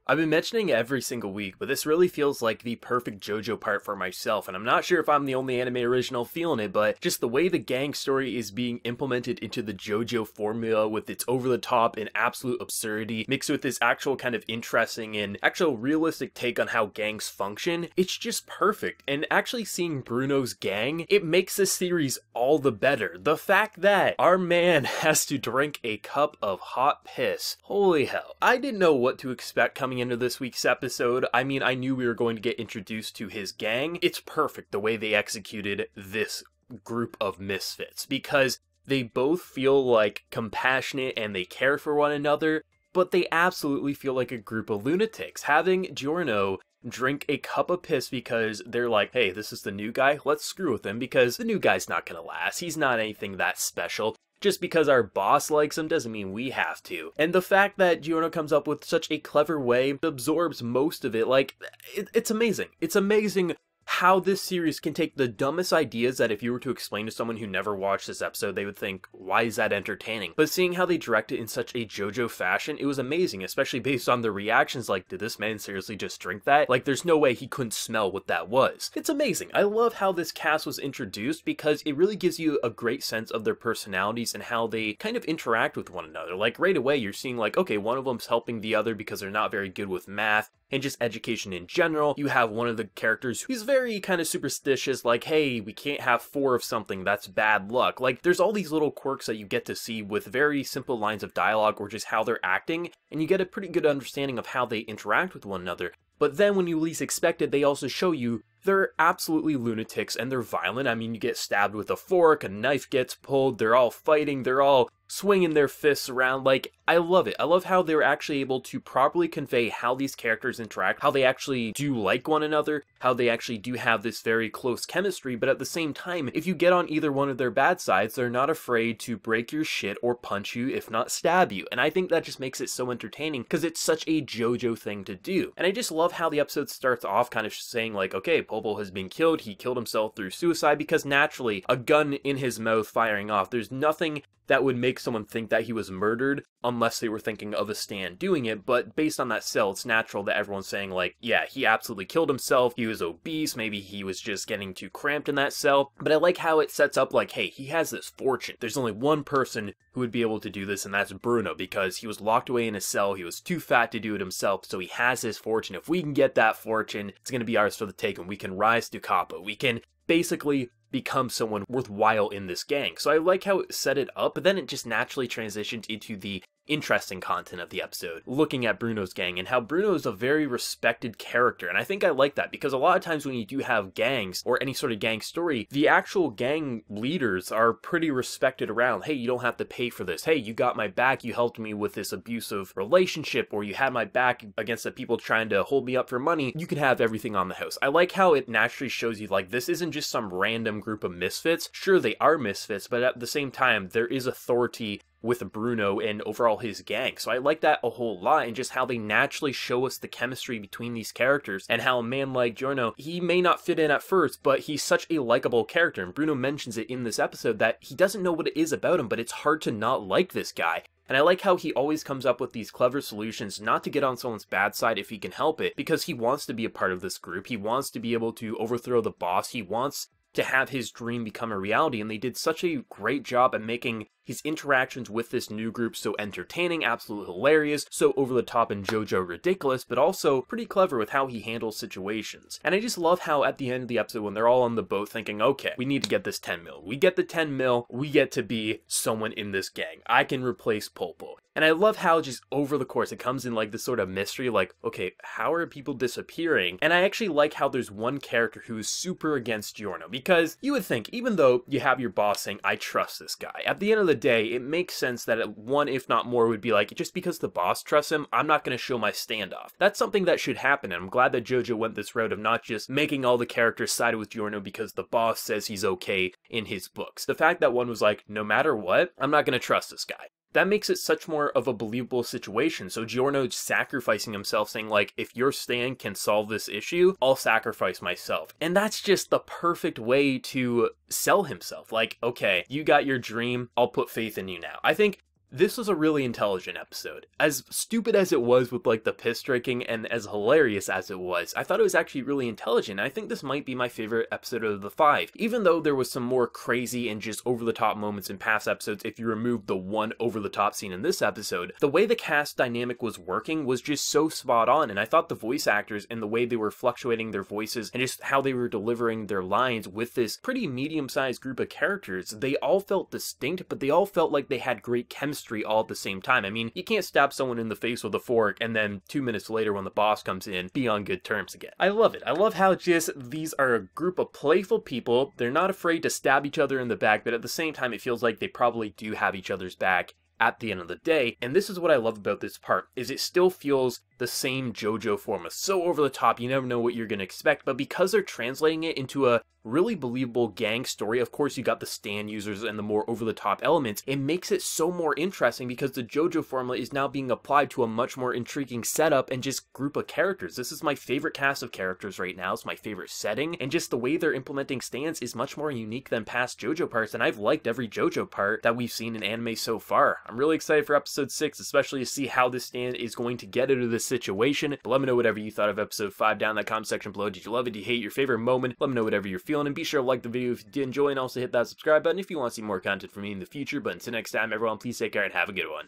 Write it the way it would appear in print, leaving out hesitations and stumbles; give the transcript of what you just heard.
I've been mentioning it every single week, but this really feels like the perfect JoJo part for myself, and I'm not sure if I'm the only anime original feeling it, but just the way the gang story is being implemented into the JoJo formula with its over-the-top and absolute absurdity, mixed with this actual kind of interesting and actual realistic take on how gangs function, it's just perfect. And actually seeing Bruno's gang, it makes this series all the better. The fact that our man has to drink a cup of hot piss, holy hell. I didn't know what to expect coming into this week's episode. I mean, I knew we were going to get introduced to his gang. It's perfect the way they executed this group of misfits, because they both feel like compassionate and they care for one another, but they absolutely feel like a group of lunatics. Having Giorno drink a cup of piss because they're like, hey, this is the new guy, let's screw with him because the new guy's not gonna last, he's not anything that special. Just because our boss likes him doesn't mean we have to. And the fact that Giorno comes up with such a clever way, absorbs most of it, like, it's amazing. It's amazing how this series can take the dumbest ideas that if you were to explain to someone who never watched this episode, they would think, why is that entertaining? But seeing how they direct it in such a JoJo fashion, it was amazing, especially based on the reactions like, did this man seriously just drink that? Like, there's no way he couldn't smell what that was. It's amazing. I love how this cast was introduced because it really gives you a great sense of their personalities and how they kind of interact with one another. Like, right away, you're seeing like, okay, one of them's helping the other because they're not very good with math and just education in general. You have one of the characters who's very kind of superstitious, like, hey, we can't have 4 of something, that's bad luck. Like, there's all these little quirks that you get to see with very simple lines of dialogue or just how they're acting, and you get a pretty good understanding of how they interact with one another. But then when you least expect it, they also show you they're absolutely lunatics and they're violent. I mean, you get stabbed with a fork, a knife gets pulled, they're all fighting, they're all swinging their fists around. Like, I love it. I love how they're actually able to properly convey how these characters interact, how they actually do like one another, how they actually do have this very close chemistry, but at the same time, if you get on either one of their bad sides, they're not afraid to break your shit or punch you, if not stab you. And I think that just makes it so entertaining because it's such a JoJo thing to do. And I just love how the episode starts off kind of saying like, okay, Popo has been killed, he killed himself through suicide, because naturally, a gun in his mouth firing off, there's nothing that would make someone think that he was murdered unless they were thinking of a stand doing it. But based on that cell, it's natural that everyone's saying like, yeah, he absolutely killed himself, he was obese, maybe he was just getting too cramped in that cell. But I like how it sets up like, hey, he has this fortune. There's only one person who would be able to do this, and that's Bruno, because he was locked away in a cell, he was too fat to do it himself, so he has his fortune. If we can get that fortune, it's gonna be ours for the taking. We can rise to Kappa. We can basically become someone worthwhile in this gang. So I like how it set it up, but then it just naturally transitioned into the interesting content of the episode, looking at Bruno's gang and how Bruno is a very respected character. And I think I like that because a lot of times when you do have gangs or any sort of gang story, the actual gang leaders are pretty respected around. Hey, you don't have to pay for this. Hey, you got my back, you helped me with this abusive relationship, or you had my back against the people trying to hold me up for money, you can have everything on the house. I like how it naturally shows you like this isn't just some random group of misfits. Sure, they are misfits, but at the same time, there is authority with Bruno and overall his gang. So I like that a whole lot, and just how they naturally show us the chemistry between these characters, and how a man like Giorno, he may not fit in at first, but he's such a likable character. And Bruno mentions it in this episode that he doesn't know what it is about him, but it's hard to not like this guy. And I like how he always comes up with these clever solutions not to get on someone's bad side if he can help it, because he wants to be a part of this group. He wants to be able to overthrow the boss. He wants to have his dream become a reality, and they did such a great job at making his interactions with this new group so entertaining, absolutely hilarious, so over the top and JoJo ridiculous, but also pretty clever with how he handles situations. And I just love how at the end of the episode, when they're all on the boat thinking, okay, we need to get this 10 mil. We get the 10 mil, we get to be someone in this gang. I can replace Popo. And I love how just over the course, it comes in like this sort of mystery, like, okay, how are people disappearing? And I actually like how there's one character who is super against Giorno, because you would think, even though you have your boss saying, I trust this guy, at the end of the day, it makes sense that one, if not more, would be like, just because the boss trusts him, I'm not going to show my standoff. That's something that should happen, and I'm glad that JoJo went this route of not just making all the characters side with Giorno because the boss says he's okay in his books. The fact that one was like, no matter what, I'm not going to trust this guy. That makes it such more of a believable situation. So Giorno's sacrificing himself, saying like, if your stand can solve this issue, I'll sacrifice myself. And that's just the perfect way to sell himself. Like, okay, you got your dream, I'll put faith in you now. I think This was a really intelligent episode. As stupid as it was with like the piss drinking and as hilarious as it was, I thought it was actually really intelligent. I think this might be my favorite episode of the 5, even though there was some more crazy and just over the top moments in past episodes. If you remove the one over the top scene in this episode, the way the cast dynamic was working was just so spot on, and I thought the voice actors and the way they were fluctuating their voices and just how they were delivering their lines with this pretty medium-sized group of characters, they all felt distinct, but they all felt like they had great chemistry all at the same time. I mean, you can't stab someone in the face with a fork and then 2 minutes later when the boss comes in, be on good terms again. I love it. I love how just these are a group of playful people. They're not afraid to stab each other in the back, but at the same time, it feels like they probably do have each other's back at the end of the day. And this is what I love about this part, is it still feels the same JoJo formula. So over the top, you never know what you're going to expect, but because they're translating it into a really believable gang story, of course you got the stand users and the more over-the-top elements, it makes it so more interesting because the JoJo formula is now being applied to a much more intriguing setup and just group of characters. This is my favorite cast of characters right now, it's my favorite setting, and just the way they're implementing stands is much more unique than past JoJo parts, and I've liked every JoJo part that we've seen in anime so far. I'm really excited for episode 6, especially to see how this stand is going to get into this situation. But let me know whatever you thought of episode 5 down in the comment section below. Did you love it? Did you hate it? Your favorite moment? Let me know whatever you're feeling, and be sure to like the video if you did enjoy, and also hit that subscribe button if you want to see more content from me in the future. But until next time, everyone, please take care and have a good one.